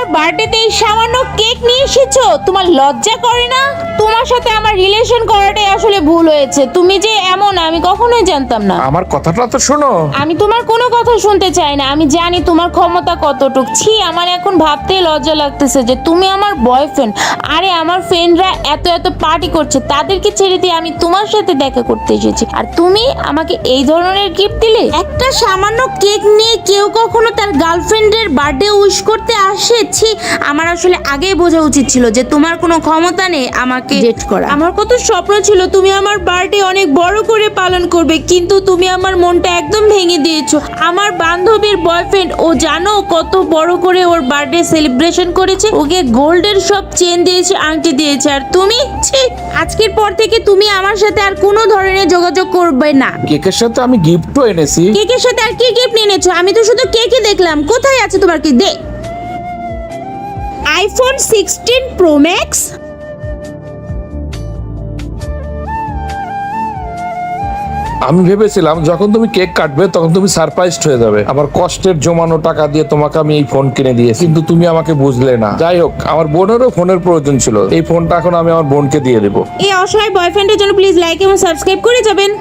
আমার বার্থডেতে এই সামান্য কেক নিয়ে এসেছো, তোমার লজ্জা করে না? তোমার সাথে আমার রিলেশন করাটাই আসলে ভুল হয়েছে। তুমি যে এমন আমি কখনোই জানতাম না। আমার কথাটা তো শোনো। আমি তোমার কোনো কথা শুনতে চাই না। আমি জানি তোমার ক্ষমতা কতটুক। ছি, আমার এখন ভাবতেই লজ্জা লাগতেছে যে তুমি আমার বয়ফ্রেন্ড। আরে আমার ফ্রেন্ডরা এত এত পার্টি করছে, তাদেরকে ছেড়ে দিয়ে আমি তোমার সাথে দেখা করতে এসেছি, আর তুমি আমাকে এই ধরনের গিফট দিলে? একটা সামান্য কেক নিয়ে কেউ কখনো তার গার্লফ্রেন্ডের বার্থডে উইশ করতে আসে? ছি, আমার আসলে আগেই বোঝা উচিত ছিল যে তোমার কোনো ক্ষমতা নেই আমাকে ডেট করা। আমার কত স্বপ্ন ছিল তুমি আমার বার্থডে অনেক বড় করে পালন করবে, কিন্তু তুমি আমার মনটা একদম ভেঙে দিয়েছো। আমার বান্ধবীর বয়ফ্রেন্ড, ও জানো কত বড় করে ওর বার্থডে সেলিব্রেশন করেছে? ওকে গোল্ডের সব চেন দিয়েছে, আংটি দিয়েছে, আর তুমি? ছি, আজকের পর থেকে তুমি আমার সাথে আর কোনো ধরনের যোগাযোগ করবে না। কেকের সাথে আমি গিফটও এনেছি। কেকের সাথে আর কি গিফট এনেছো? আমি তো শুধু কেকই দেখলাম। কোথায় আছে তোমার কি? দে। IPhone 16 pro max. আমি ভেবেছিলাম যখন তুমি কেক কাটবে তখন তুমি সারপ্রাইজড হয়ে যাবে। আমার কষ্টের জমানো টাকা দিয়ে তোমাকে আমি এই ফোন কিনে দিয়েছি, কিন্তু তুমি আমাকে বুঝলে না। যাই হোক, আমার বোনেরও ফোনের প্রয়োজন ছিল। এই ফোনটা এখন আমি আমার বোনকে দিয়ে দেবো। এই অসহায় বয়ফ্রেন্ডের জন্য প্লিজ লাইক এবং সাবস্ক্রাইব করে যাবেন।